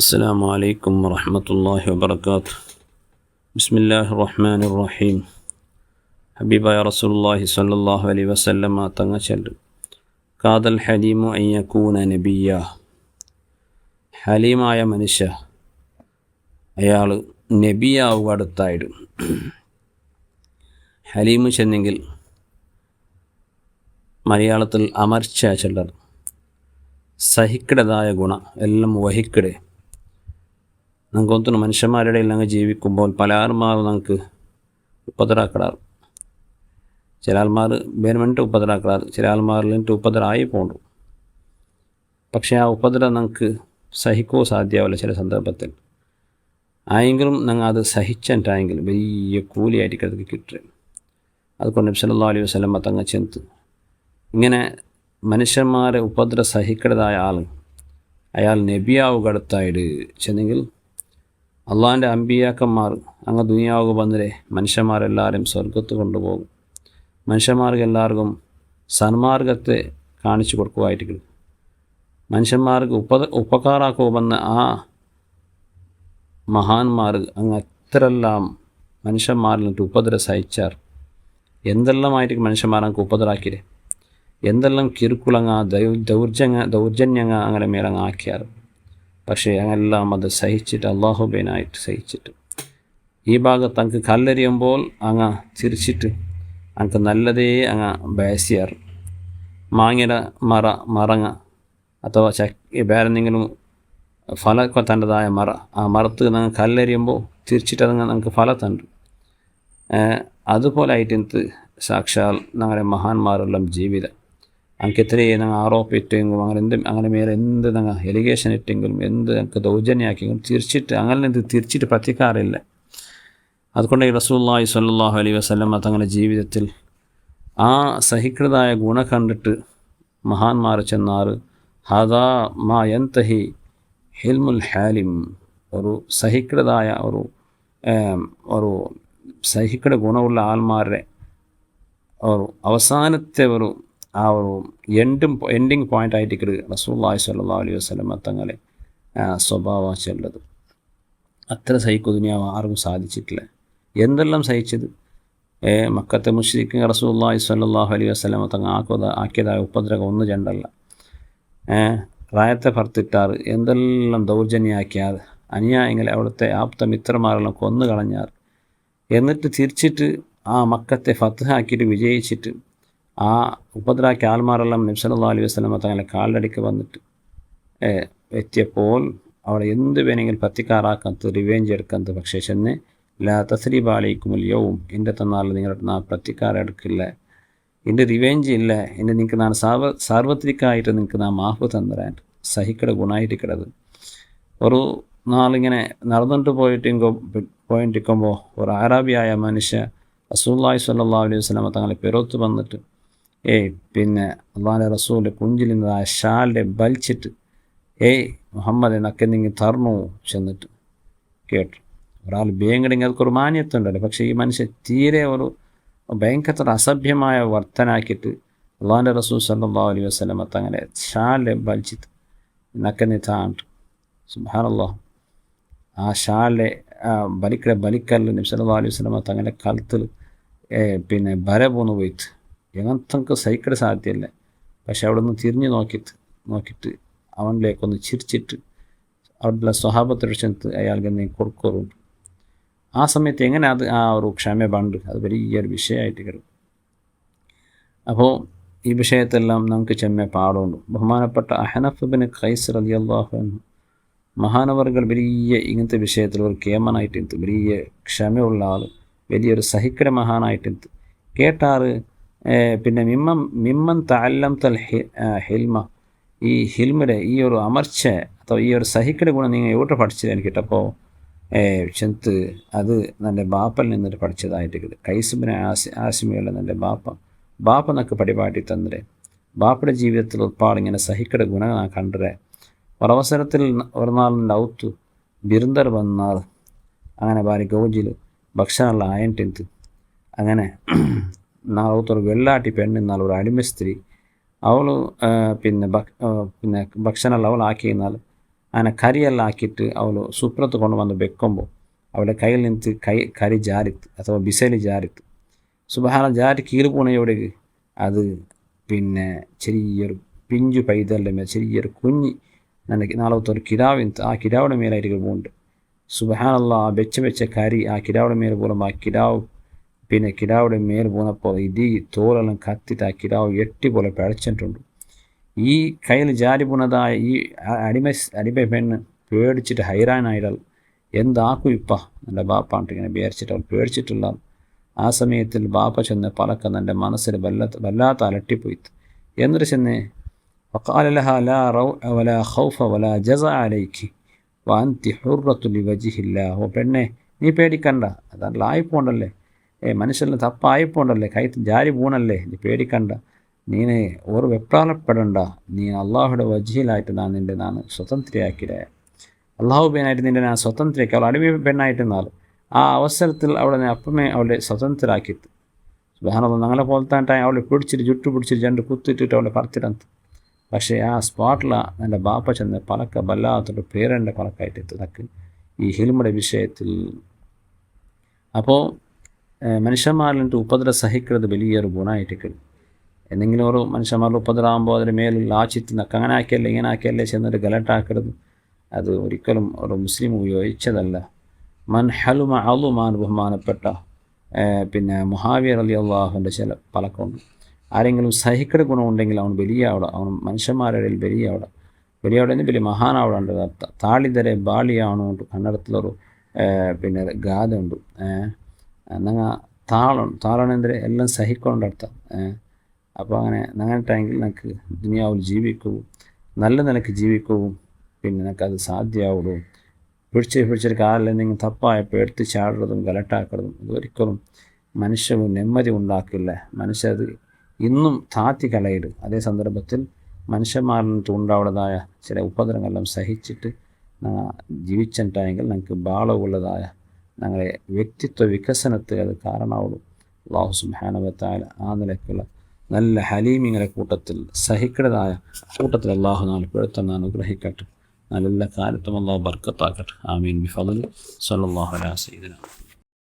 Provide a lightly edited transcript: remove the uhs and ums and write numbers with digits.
السلام عليكم ورحمة الله وبركاته. بسم الله الرحمن الرحيم. ഹബീബായ റസൂലുള്ളാഹി സ്വല്ലല്ലാഹു അലൈഹി വസല്ലമ തങ്ങൾ ചൊല്ലു, കാദൽ ഹലീമു അൻ യകൂന നബിയ്യ. ഹലീമായ മനുഷ്യ അയാൾ നബിയാവുക അടുത്തായിടും. ഹലീമ് ചെന്നെങ്കിൽ മലയാളത്തിൽ അമർച്ച ചെല്ലർ, സഹിക്കിടതായ ഗുണ എല്ലാം വഹിക്കിടെ. നമുക്ക് ഒത്തുന്നു മനുഷ്യന്മാരുടെ ഇല്ലെങ്കിൽ ജീവിക്കുമ്പോൾ പല ആൾമാരും നമുക്ക് ഉപദ്രാക്കിടാറ്. ചില ആൾമാർ വേണമെന്നിട്ട് ഉപദ്രാക്കിടാറ്, ചില ആൾമാരിലിട്ട് ഉപദ്രായി പോകണ്ടു. പക്ഷേ ആ ഉപദ്രവം നമുക്ക് സഹിക്കോ സാധ്യമാവില്ല ചില സന്ദർഭത്തിൽ. ആയെങ്കിലും ഞങ്ങൾ അത് സഹിച്ചിട്ടായെങ്കിൽ വലിയ കൂലിയായിരിക്കും അതൊക്കെ കിട്ടുക. അതുകൊണ്ട് നബി സല്ലല്ലാഹു അലൈഹി വസല്ലം തങ്ങൾ ചെന്ന് ഇങ്ങനെ മനുഷ്യന്മാരെ ഉപദ്ര സഹിക്കടതായ അയാൾ നബിയാവുക അടുത്തായിട്ട് ചെന്നെങ്കിൽ അള്ളാഹിൻ്റെ അമ്പിയാക്കന്മാർ അങ്ങ് ദുനിയാവുക വന്നിരെ മനുഷ്യന്മാരെല്ലാവരും സ്വർഗത്ത് കൊണ്ടുപോകും. മനുഷ്യന്മാർക്ക് എല്ലാവർക്കും സന്മാർഗത്തെ കാണിച്ചു കൊടുക്കുമായിട്ട് മനുഷ്യന്മാർക്ക് ഉപകാരാക്കുക വന്ന ആ മഹാന്മാർ അങ്ങ് എത്രയെല്ലാം മനുഷ്യന്മാരിലിട്ട് ഉപദ്ര സഹിച്ചാർ. എന്തെല്ലാമായിട്ട് മനുഷ്യന്മാരങ്ങ് ഉപദ്രാക്കിരെ, എന്തെല്ലാം കിരുക്കുളങ്ങ ദൗർജന്യങ്ങ അങ്ങനെ മേലങ്ങ് ആക്കിയാർ. പക്ഷേ അങ്ങെല്ലാം അത് സഹിച്ചിട്ട് അള്ളാഹുബേനായിട്ട് സഹിച്ചിട്ട് ഈ ഭാഗത്ത് അങ്ങ് കല്ലെറിയുമ്പോൾ അങ്ങ് ചിരിച്ചിട്ട് അങ്ങ് നല്ലതേ അങ്ങ് ബയസിയാർ. മാങ്ങയുടെ മറങ്ങ അഥവാ വേറെന്തെങ്കിലും ഫല തൻ്റെതായ ആ മരത്ത് ഞങ്ങൾ കല്ലെറിയുമ്പോൾ തിരിച്ചിട്ട് അത് ഞങ്ങൾക്ക് ഫല തണ്ട്. അതുപോലെ ആയിട്ട് എനിക്ക് സാക്ഷാൽ ഞങ്ങളുടെ മഹാന്മാരെല്ലാം ജീവിതം അങ്ങ് എത്രയേ ഞങ്ങൾ ആരോപിട്ടെങ്കിലും അങ്ങനെ മേലെ എന്ത് ഞങ്ങൾ എലിഗേഷൻ ഇട്ടെങ്കിലും എന്ത് ഞങ്ങൾക്ക് ദൗർജന്യമാക്കിയെങ്കിലും അങ്ങനെ തിരിച്ചിട്ട് പറ്റിക്കാറില്ല. അതുകൊണ്ട് ഈ റസൂലുള്ളാഹി സ്വല്ലല്ലാഹു അലൈഹി വസല്ലം തങ്ങളുടെ ജീവിതത്തിൽ ആ സഹികൃതായ ഗുണം കണ്ടിട്ട് മഹാന്മാർ ചെന്നാറ് ഹാദാ മാ യന്തഹി ഹിൽമുൽ ഹാലിം. ഒരു സഹികൃതായ ഒരു സഹിക്കട ഗുണമുള്ള ആൾമാരുടെ ഒരു അവസാനത്തെ ആ ഒരു എൻഡിങ് പോയിൻ്റ് ആയിട്ട് റസൂലുള്ളാഹി സ്വല്ലല്ലാഹു അലൈഹി വസല്ലം തങ്ങളെ സ്വഭാവം ചെല്ലത്. അത്ര സഹിക്കു ദുനിയാവ് ആർക്കും സാധിച്ചിട്ടില്ല. എന്തെല്ലാം സഹിച്ചത്. മക്കത്തെ മുശ്രിക്ക് റസൂലുള്ളാഹി സ്വല്ലല്ലാഹു അലൈഹി വസല്ലം തങ്ങൾ ആക്കിയതായ ഉപദ്രവം ഒന്ന് രണ്ടല്ല. റായത്തെ ഭർത്തിട്ടാർ, എന്തെല്ലാം ദൗർജന്യമാക്കിയാർ, അനുയായികളെ അവിടുത്തെ ആപ്തമിത്രന്മാരെല്ലാം കൊന്നു കളഞ്ഞാർ. എന്നിട്ട് തിരിച്ചിട്ട് ആ മക്കത്തെ ഫത്ഹാക്കിയിട്ട് വിജയിച്ചിട്ട് ആ ഉപദ്രാക്കിയ ആൾമാരെല്ലാം നബി സല്ലല്ലാഹു അലൈഹി വസല്ലം തങ്ങളെ കാലിലടിക്ക് വന്നിട്ട് എത്തിയപ്പോൾ അവിടെ എന്ത് വേണമെങ്കിലും പത്തിക്കാറാക്കുന്നത് റിവേഞ്ച് എടുക്കുന്നത്. പക്ഷേ ചെന്ന് ലാ തസ്രീബ അലൈക്കുമുൽ യൗം, എൻ്റെ തന്നാൽ നിങ്ങളുടെ നാ പ്രത്തിക്കാരെടുക്കില്ല, എൻ്റെ റിവേഞ്ച് ഇല്ല, എൻ്റെ നിങ്ങൾക്ക് ഞാൻ സാർവത്രികമായിട്ട് നിങ്ങൾക്ക് നാം മാഫ് തന്നിരാൻ സഹിക്കട ഗുണമായിട്ടിക്കടത്. ഒരു നാളിങ്ങനെ നടന്നിട്ട് പോയിട്ടിരിക്കുമ്പോൾ ഒരു അറാബിയായ മനുഷ്യ റസൂലുള്ളാഹി സ്വല്ലല്ലാഹു അലൈഹി വസല്ലം തങ്ങളെ പെരോത്ത് വന്നിട്ട് പിന്നെ അള്ളാഹിൻ്റെ റസൂലിൻ്റെ കുഞ്ചിലിന്നതായ ഷാലിൻ്റെ വലിച്ചിട്ട് മുഹമ്മദ് എന്നൊക്കെ നിങ്ങൾ തരണു ചെന്നിട്ട് കേട്ടു. ഒരാൾ ബേങ്കടെങ്കിൽ അതൊക്കെ മാന്യത്തുണ്ടല്ലോ. പക്ഷേ ഈ മനുഷ്യൻ തീരെ ഒരു ഭയങ്കര അസഭ്യമായ വർത്തനാക്കിയിട്ട് അള്ളാഹിൻ്റെ റസൂൽ സല്ലല്ലാഹു അലൈഹി വസല്ലം തങ്ങളെ ഷാലിൻ്റെ വലിച്ചിട്ട് നക്കെ താണ്ട്. സുബ്ഹാനല്ലാഹ്, ആ ഷാലിലെ ബലിക്കല്ല് നബി സല്ലല്ലാഹു അലൈഹി വസല്ലം തങ്ങളുടെ കഴുത്തിൽ പിന്നെ ബര പോന്ന് പോയിട്ട് എങ്ങനത്തെ സഹിക്കട സാധ്യമല്ല. പക്ഷെ അവിടെ നിന്ന് തിരിഞ്ഞ് നോക്കിയിട്ട് അവനിലേക്കൊന്ന് ചിരിച്ചിട്ട് അവിടെയുള്ള സ്വഹാബത്തോട് ചെന്ന് അയാൾക്ക് എന്തെങ്കിലും കൊടുക്കാറുണ്ട്. ആ സമയത്ത് എങ്ങനെ അത് ആ ഒരു ക്ഷമ പണ്ട് അത് വലിയൊരു വിഷയമായിട്ട് കിടക്കും. അപ്പോൾ ഈ വിഷയത്തെല്ലാം നമുക്ക് ചെമ്മ പാടുണ്ട്. ബഹുമാനപ്പെട്ട അഹ്നഫ് ഇബ്നു ഖൈസ് റളിയല്ലാഹു അൻഹു മഹാനവർകൾ വലിയ ഇങ്ങനത്തെ വിഷയത്തിൽ ഒരു കേമനായിട്ട് വലിയ ക്ഷമയുള്ള ആൾ, വലിയൊരു സഹിക്കട മഹാനായിട്ട് കേട്ടാറ്. പിന്നെ മിമ്മൻ തഅല്ലംതൽ ഹിൽമ, ഈ ഹിൽമിടെ ഈ ഒരു അമർച്ച അഥവാ ഈ ഒരു സഹിക്കട ഗുണം നിങ്ങൾ എവിടെ പഠിച്ചത് എനിക്ക് കേട്ടപ്പോൾ ചെന്ന് അത് എൻ്റെ ബാപ്പൽ നിന്നിട്ട് പഠിച്ചതായിട്ട് ഖൈസ് ഇബ്നു ആസിമിയുള്ള എൻ്റെ ബാപ്പ എന്നൊക്കെ പരിപാടി തന്നിരെ. ബാപ്പയുടെ ജീവിതത്തിൽ ഒരുപാടിങ്ങനെ സഹിക്കട ഗുണം ഞാൻ കണ്ടേ. ഒരവസരത്തിൽ ഒരു നാളിൻ്റെ ഔത്തു ബിരുദർ വന്നാൽ അങ്ങനെ ഭാര്യ ഗൗജിൽ ഭക്ഷണമെല്ലാം ആയണ്ടിന്ത് അങ്ങനെ ഔത്തൊരു വെള്ളാട്ടി പെണ്ണെന്നാൽ ഒരു അടിമ സ്ത്രീ അവൾ പിന്നെ ഭക്ഷണമെല്ലാം അവൾ ആക്കിയെന്നാൽ അങ്ങനെ ಕರಿಯೆಲ್ಲ ಹಾಕಿಟ್ಟು ಅವಳು ಸುಪ್ರತ್ತು ಕೊಂಡು ಬಂದು ಬೆಕ್ಕೊಂಬೋ ಅವಳ ಕೈಯಲ್ಲಿ ನಿಂತು ಕರಿ ಜಾರಿತ್ತು ಅಥವಾ ಬಿಸಿಲಿ ಜಾರಿತ್ತು. സുബ്ഹാന ജാരി കീറിപ്പോണയോടേക്ക് അത് പിന്നെ ചെറിയൊരു പിഞ്ചു പൈതലിൻ്റെ മേലെ ചെറിയൊരു കുഞ്ഞ് ನನಗೆ ನಾಲ್ವತ್ತೊരു കിടാവിന് ആ കിടാവിടെ മേലായിട്ട് പോകുന്നുണ്ട്. സുബ്ഹാനല്ലാ, ആ വെച്ച കരി ആ കിടാവിടെ മേലെ പോകുമ്പോൾ ആ കിടാവ് പിന്നെ കിടാവിടെ മേലെ പോകുന്നപ്പോൾ ഇതീ തോലെല്ലാം കത്തിയിട്ട് ആ കിടാവ് എട്ടി പോലെ പിഴച്ചിട്ടുണ്ട്. ഈ കയ്യിൽ ജാരി പോണതായ ഈ അടിമ പെണ്ണ് പേടിച്ചിട്ട് ഹൈറാനായിട്ടാൽ എന്താക്കും ഇപ്പം എൻ്റെ ബാപ്പാണ്ട് ഇങ്ങനെ വിചാരിച്ചിട്ട് അവൾ പേടിച്ചിട്ടുള്ള ആ സമയത്തിൽ ബാപ്പ ചെന്ന് പലക്കം എൻ്റെ മനസ്സിൽ വല്ലാത്ത അലട്ടിപ്പോയിത്ത്. എന്നിട്ട് ചെന്ന് وقال لها لا روع ولا خوف ولا جزع عليك وأنت حرة لوجه الله. ഓ പെണ്ണെ, നീ പേടിക്കണ്ട, അതല്ല ആയിപ്പോണ്ടല്ലേ, മനുഷ്യന് തപ്പായിപ്പോണ്ടല്ലേ, കൈ ജാരി പോണല്ലേ, നീ പേടിക്കണ്ട, നീനെ ഒരു വെപ്രാളപ്പെടണ്ട, നീ അള്ളാഹുടെ വജീലായിട്ട് ഞാൻ സ്വതന്ത്രയാക്കിയിടേ, അള്ളാഹു പെണ്ണായിട്ട് നിൻ്റെ ഞാൻ സ്വതന്ത്രയാക്കി. അവൾ അടിമ പെണ്ണായിട്ടെന്നാലും ആ അവസരത്തിൽ അവളെ അപ്പമേ അവളെ സ്വതന്ത്രരാക്കിയിട്ട്. സുബ്ഹാനല്ലാഹ്, ഞങ്ങളെ പോലത്തെ അവളെ പിടിച്ചിട്ട് ജുട്ടു പിടിച്ചിട്ട് രണ്ട് കുത്തിട്ടിട്ട് അവളെ പറത്തിടന്ത്. പക്ഷേ ആ സ്പോട്ടിൽ എൻ്റെ ബാപ്പ ചെന്ന് പലക്ക വല്ലാത്തൊരു പേരൻ്റെ പലക്കായിട്ട് എത്തുന്നക്ക് ഈ ഹിൽമുടെ വിഷയത്തിൽ. അപ്പോൾ മനുഷ്യന്മാരിലിട്ട് ഉപദ്രവം സഹിക്കുന്നത് വലിയൊരു ഗുണമായിട്ടേക്ക്. എന്തെങ്കിലും ഒരു മനുഷ്യന്മാരുടെ ഉപദ്രവമാകുമ്പോൾ അതിന് മേലുള്ള ആച്ചിട്ട് നക്ക് അങ്ങനെ ആക്കിയല്ലേ ഇങ്ങനെ ആക്കിയല്ലേ ചെന്നിട്ട് ഗലട്ടാക്കരുത്. അത് ഒരിക്കലും ഒരു മുസ്ലിം ഉപയോഗിച്ചതല്ല. മൻ ഹലുമ അളുമാൻ ബഹുമാനപ്പെട്ട പിന്നെ മുഹാവിയ റളിയല്ലാഹുവിൻ്റെ ചില പലക്കുണ്ട്. ആരെങ്കിലും സഹിക്കട ഗുണമുണ്ടെങ്കിൽ അവൻ വലിയ അവിടെ, അവൻ മനുഷ്യന്മാരുടെ വലിയ അവിടെ വലിയ മഹാനാവിടെ താളിതരെ ബാളിയാണുകൊണ്ട് കന്നഡത്തിലൊരു പിന്നെ ഗാഥ ഉണ്ട്. നിങ്ങൾ താളണെന്തരെ എല്ലാം സഹിക്കൊണ്ട് അർത്ഥം. അപ്പോൾ അങ്ങനെ അങ്ങനട്ടെങ്കിൽ നമുക്ക് ദുനിയാവിൽ ജീവിക്കവും നല്ല നിലക്ക് ജീവിക്കവും പിന്നെ നമുക്കത് സാധ്യമാവുള്ളൂ. പിടിച്ചൊരു കാലിൽ എന്തെങ്കിലും തപ്പായപ്പോൾ എടുത്ത് ചാടുന്നതും ഗലട്ടാക്കുന്നതും ഇതൊരിക്കലും മനുഷ്യന് നെമ്മതി ഉണ്ടാക്കില്ല. മനുഷ്യത് ഇന്നും താത്തി കളയിടും. അതേ സന്ദർഭത്തിൽ മനുഷ്യന്മാരിൽ ഉണ്ടാവുന്നതായ ചില ഉപദ്രവങ്ങളെല്ലാം സഹിച്ചിട്ട് ജീവിച്ചിട്ടായെങ്കിൽ നമുക്ക് ബാളവുള്ളതായ ഞങ്ങളെ വ്യക്തിത്വ വികസനത്തിൽ അത് കാരണമാവുള്ളൂ. അല്ലാഹു സുബ്ഹാനഹു വ തആല ആ നിലയ്ക്കുള്ള നല്ല ഹലീമിങ്ങളെ കൂട്ടത്തിൽ സഹിക്കുന്നതായ കൂട്ടത്തിൽ അല്ലാഹു നാളെ പെടുത്താൻ അനുഗ്രഹിക്കട്ടെ. നല്ല കാര്യത്തും അല്ലാഹു ബർക്കത്താക്കട്ടെ. ആമീൻ ബിഫദ്ലി സ്വല്ലല്ലാഹു അലാ സയ്യിദിനാ